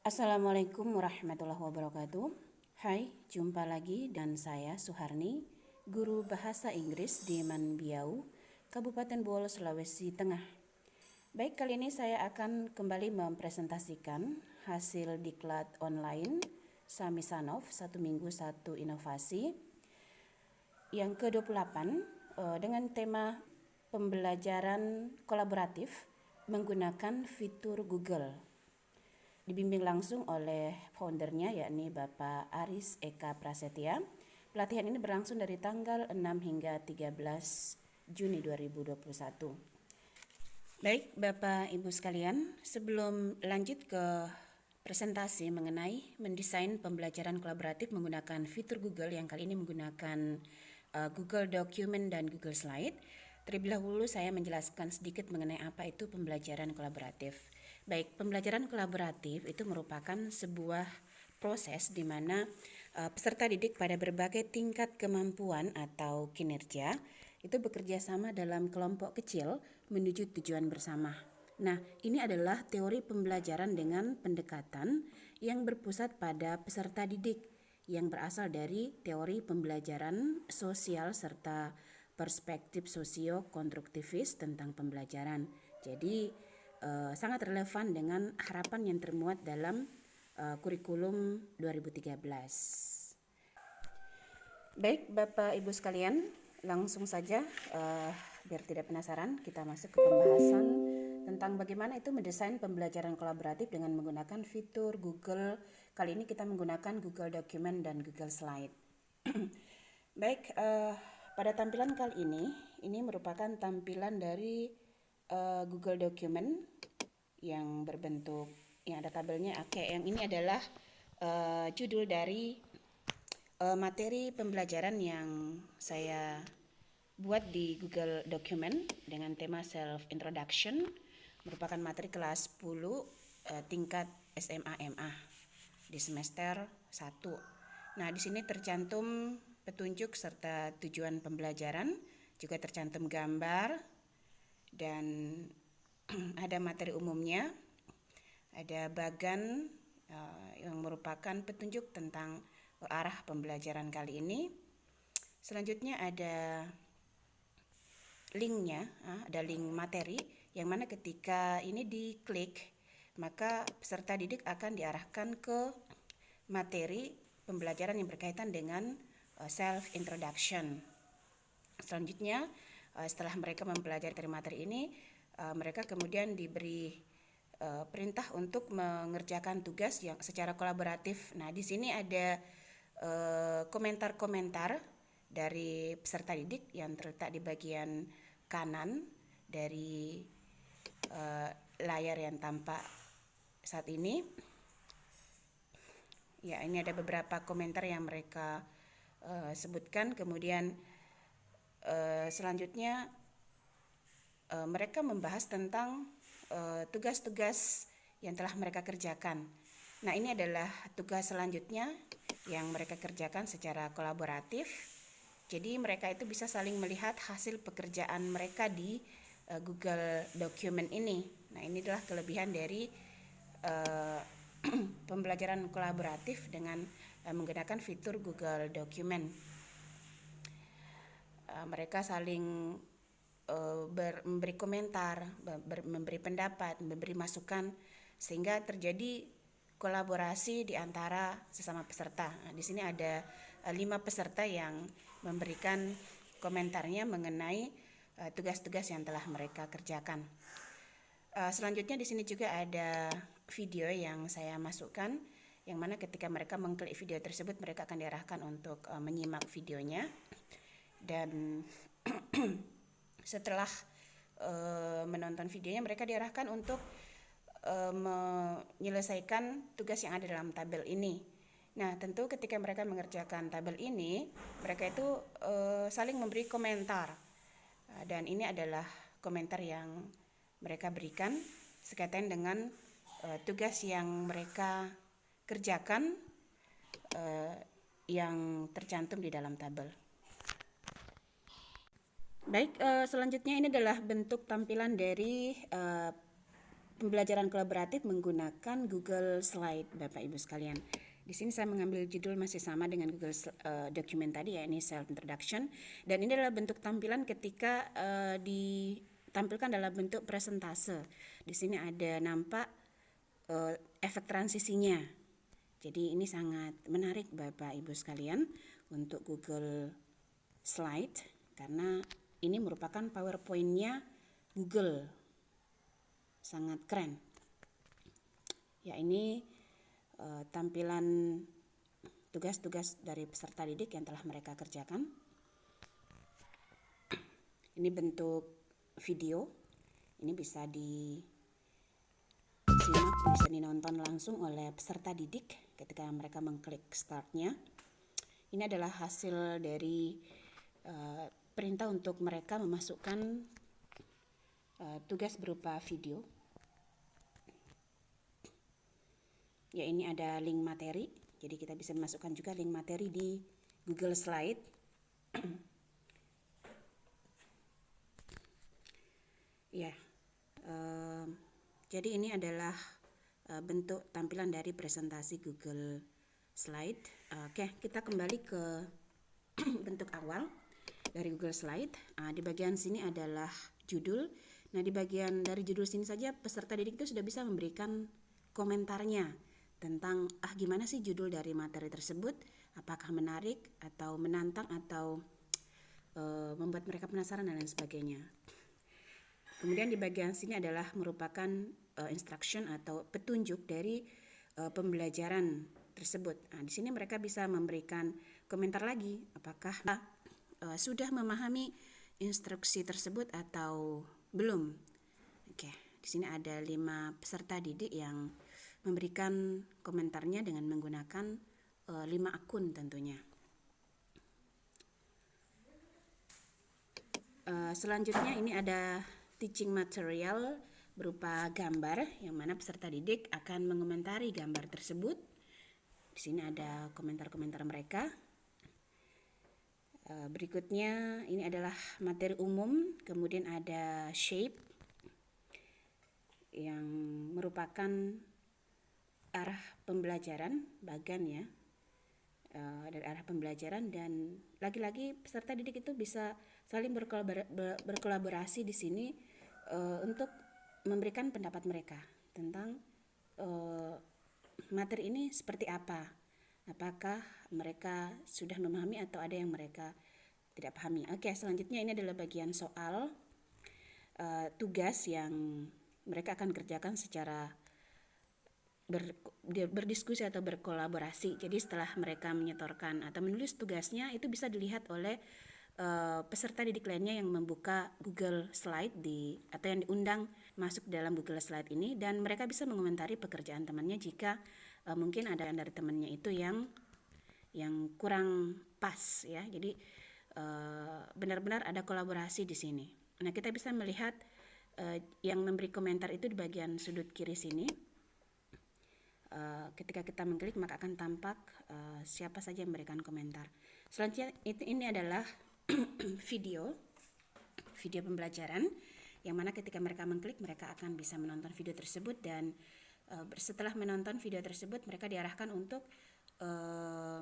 Assalamualaikum warahmatullahi wabarakatuh. Hai, jumpa lagi dan saya Suharni, guru bahasa Inggris di Manbiau, Kabupaten Bolo, Sulawesi Tengah. Baik, kali ini saya akan kembali mempresentasikan hasil diklat online Samisanov 1 minggu 1 inovasi yang ke-28 dengan tema pembelajaran kolaboratif menggunakan fitur Google. Dibimbing langsung oleh foundernya yakni Bapak Aris Eka Prasetya. Pelatihan ini berlangsung dari tanggal 6 hingga 13 Juni 2021. Baik Bapak Ibu sekalian, sebelum lanjut ke presentasi mengenai mendesain pembelajaran kolaboratif menggunakan fitur Google yang kali ini menggunakan Google Document dan Google Slide, terlebih dahulu saya menjelaskan sedikit mengenai apa itu pembelajaran kolaboratif. Baik, pembelajaran kolaboratif itu merupakan sebuah proses di mana peserta didik pada berbagai tingkat kemampuan atau kinerja itu bekerja sama dalam kelompok kecil menuju tujuan bersama. Nah, ini adalah teori pembelajaran dengan pendekatan yang berpusat pada peserta didik yang berasal dari teori pembelajaran sosial serta perspektif sosio-konstruktivis tentang pembelajaran. Jadi, sangat relevan dengan harapan yang termuat dalam kurikulum 2013. Baik Bapak Ibu sekalian, langsung saja biar tidak penasaran kita masuk ke pembahasan tentang bagaimana itu mendesain pembelajaran kolaboratif dengan menggunakan fitur Google. Kali ini kita menggunakan Google Document dan Google Slide. Baik, pada tampilan kali ini merupakan tampilan dari Google Document yang berbentuk yang ada tabelnya. Oke, yang ini adalah judul dari materi pembelajaran yang saya buat di Google Document dengan tema Self Introduction, merupakan materi kelas 10 tingkat SMA MA di semester 1. Nah, di sini tercantum petunjuk serta tujuan pembelajaran, juga tercantum gambar dan ada materi umumnya, ada bagan yang merupakan petunjuk tentang arah pembelajaran kali ini. Selanjutnya ada linknya, ada link materi yang mana ketika ini diklik maka peserta didik akan diarahkan ke materi pembelajaran yang berkaitan dengan self introduction. Selanjutnya setelah mereka mempelajari materi ini, mereka kemudian diberi perintah untuk mengerjakan tugas yang secara kolaboratif. Nah, di sini ada komentar-komentar dari peserta didik yang terletak di bagian kanan dari layar yang tampak saat ini. Ya, ini ada beberapa komentar yang mereka sebutkan. Kemudian selanjutnya mereka membahas tentang tugas-tugas yang telah mereka kerjakan. Nah, ini adalah tugas selanjutnya yang mereka kerjakan secara kolaboratif. Jadi mereka itu bisa saling melihat hasil pekerjaan mereka di Google Document ini. Nah, ini adalah kelebihan dari pembelajaran kolaboratif dengan menggunakan fitur Google Document. Mereka saling memberi komentar, memberi pendapat, memberi masukan sehingga terjadi kolaborasi di antara sesama peserta. Nah, di sini ada 5 peserta yang memberikan komentarnya mengenai tugas-tugas yang telah mereka kerjakan. Selanjutnya di sini juga ada video yang saya masukkan, yang mana ketika mereka mengklik video tersebut mereka akan diarahkan untuk menyimak videonya. Dan setelah menonton videonya mereka diarahkan untuk menyelesaikan tugas yang ada dalam tabel ini. Nah, tentu ketika mereka mengerjakan tabel ini, mereka itu saling memberi komentar. Dan ini adalah komentar yang mereka berikan sekaitan dengan tugas yang mereka kerjakan yang tercantum di dalam tabel. Baik, selanjutnya ini adalah bentuk tampilan dari pembelajaran kolaboratif menggunakan Google Slide, Bapak Ibu sekalian. Di sini saya mengambil judul masih sama dengan Google Document tadi, ya, ini self introduction, dan ini adalah bentuk tampilan ketika ditampilkan dalam bentuk presentase. Di sini ada nampak efek transisinya. Jadi ini sangat menarik Bapak Ibu sekalian untuk Google Slide, karena ini merupakan PowerPoint-nya Google. Sangat keren. Ya, ini tampilan tugas-tugas dari peserta didik yang telah mereka kerjakan. Ini bentuk video. Ini bisa disimak, bisa dinonton langsung oleh peserta didik ketika mereka mengklik start-nya. Ini adalah hasil dari perintah untuk mereka memasukkan tugas berupa video. Ya, ini ada link materi, jadi kita bisa memasukkan juga link materi di Google Slide. Ya, jadi ini adalah bentuk tampilan dari presentasi Google Slide. Oke, kita kembali ke bentuk awal dari Google Slide. Di bagian sini adalah judul. Nah, di bagian dari judul sini saja peserta didik itu sudah bisa memberikan komentarnya tentang gimana sih judul dari materi tersebut, apakah menarik atau menantang atau membuat mereka penasaran dan lain sebagainya. Kemudian di bagian sini adalah merupakan instruction atau petunjuk dari pembelajaran tersebut. Di sini mereka bisa memberikan komentar lagi, apakah sudah memahami instruksi tersebut atau belum. Oke, di sini ada 5 peserta didik yang memberikan komentarnya dengan menggunakan 5 akun tentunya. Selanjutnya ini ada teaching material berupa gambar, yang mana peserta didik akan mengomentari gambar tersebut. Di sini ada komentar-komentar mereka. Berikutnya ini adalah materi umum, kemudian ada shape yang merupakan arah pembelajaran, bagan ya, dari arah pembelajaran, dan lagi-lagi peserta didik itu bisa saling berkolaborasi di sini untuk memberikan pendapat mereka tentang materi ini seperti apa, apakah mereka sudah memahami atau ada yang mereka tidak pahami. Oke, selanjutnya ini adalah bagian soal tugas yang mereka akan kerjakan secara berdiskusi atau berkolaborasi. Jadi setelah mereka menyetorkan atau menulis tugasnya, itu bisa dilihat oleh peserta didik lainnya yang membuka Google Slide atau yang diundang masuk dalam Google Slide ini, dan mereka bisa mengomentari pekerjaan temannya jika mungkin ada dari temannya itu yang kurang pas ya. Jadi benar-benar ada kolaborasi di sini. Nah, kita bisa melihat yang memberi komentar itu di bagian sudut kiri sini. Ketika kita mengklik maka akan tampak siapa saja yang memberikan komentar. Selanjutnya ini adalah video pembelajaran, yang mana ketika mereka mengklik mereka akan bisa menonton video tersebut, dan setelah menonton video tersebut mereka diarahkan untuk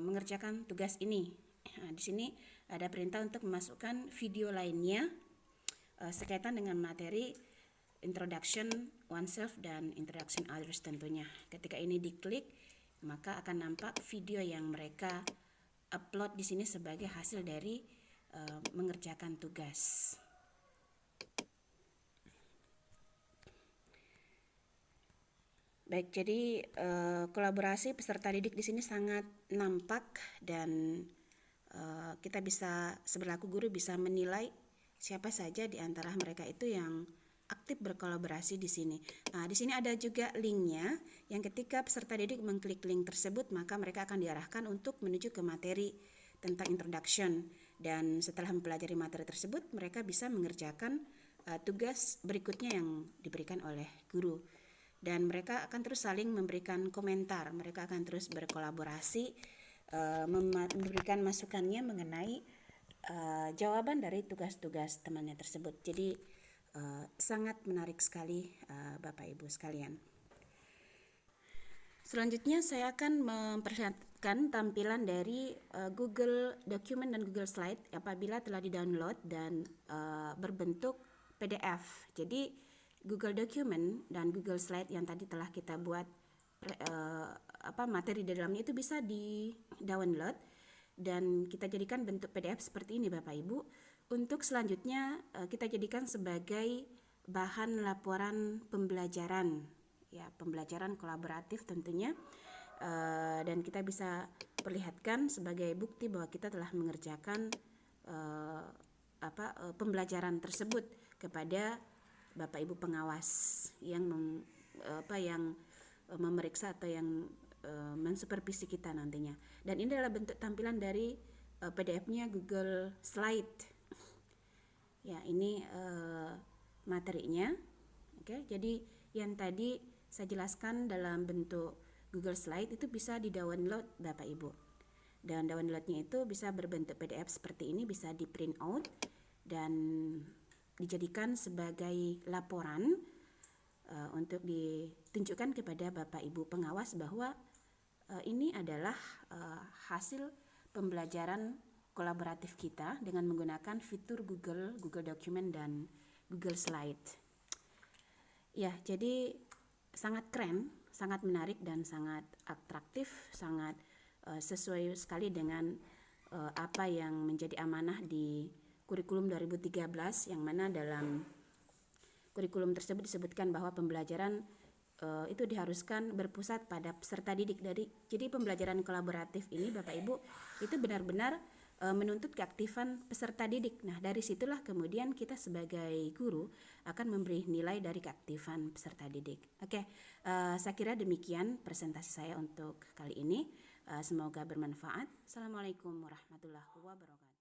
mengerjakan tugas ini. Nah, di sini ada perintah untuk memasukkan video lainnya sekaitan dengan materi introduction oneself dan introduction others tentunya. Ketika ini diklik, maka akan nampak video yang mereka upload di sini sebagai hasil dari mengerjakan tugas. Baik, jadi kolaborasi peserta didik di sini sangat nampak, dan kita bisa sebelaku guru bisa menilai siapa saja di antara mereka itu yang aktif berkolaborasi di sini. Nah, di sini ada juga linknya, yang ketika peserta didik mengklik link tersebut maka mereka akan diarahkan untuk menuju ke materi tentang introduction, dan setelah mempelajari materi tersebut mereka bisa mengerjakan tugas berikutnya yang diberikan oleh guru, dan mereka akan terus saling memberikan komentar. Mereka akan terus berkolaborasi, memberikan masukannya mengenai jawaban dari tugas-tugas temannya tersebut. Jadi sangat menarik sekali Bapak Ibu sekalian. Selanjutnya saya akan memperlihatkan tampilan dari Google Document dan Google Slide apabila telah di-download dan berbentuk PDF. Jadi Google Document dan Google Slide yang tadi telah kita buat materi di dalamnya itu bisa di-download dan kita jadikan bentuk PDF seperti ini Bapak Ibu. Untuk selanjutnya kita jadikan sebagai bahan laporan pembelajaran, ya, pembelajaran kolaboratif tentunya, dan kita bisa perlihatkan sebagai bukti bahwa kita telah mengerjakan pembelajaran tersebut kepada Bapak Ibu pengawas yang memeriksa atau yang mensupervisi kita nantinya. Dan ini adalah bentuk tampilan dari PDF-nya Google Slide. Ya, ini materinya. Oke, jadi yang tadi saya jelaskan dalam bentuk Google Slide itu bisa di-download Bapak Ibu. Dan downloadnya itu bisa berbentuk PDF seperti ini, bisa di print out dan dijadikan sebagai laporan untuk ditunjukkan kepada Bapak Ibu pengawas bahwa ini adalah hasil pembelajaran kolaboratif kita dengan menggunakan fitur Google Document dan Google Slide. Ya, jadi sangat keren, sangat menarik dan sangat atraktif, sangat sesuai sekali dengan apa yang menjadi amanah di kurikulum 2013, yang mana dalam kurikulum tersebut disebutkan bahwa pembelajaran itu diharuskan berpusat pada peserta didik. Jadi pembelajaran kolaboratif ini Bapak Ibu itu benar-benar menuntut keaktifan peserta didik. Nah, dari situlah kemudian kita sebagai guru akan memberi nilai dari keaktifan peserta didik. Oke, saya kira demikian presentasi saya untuk kali ini. Semoga bermanfaat. Assalamualaikum warahmatullahi wabarakatuh.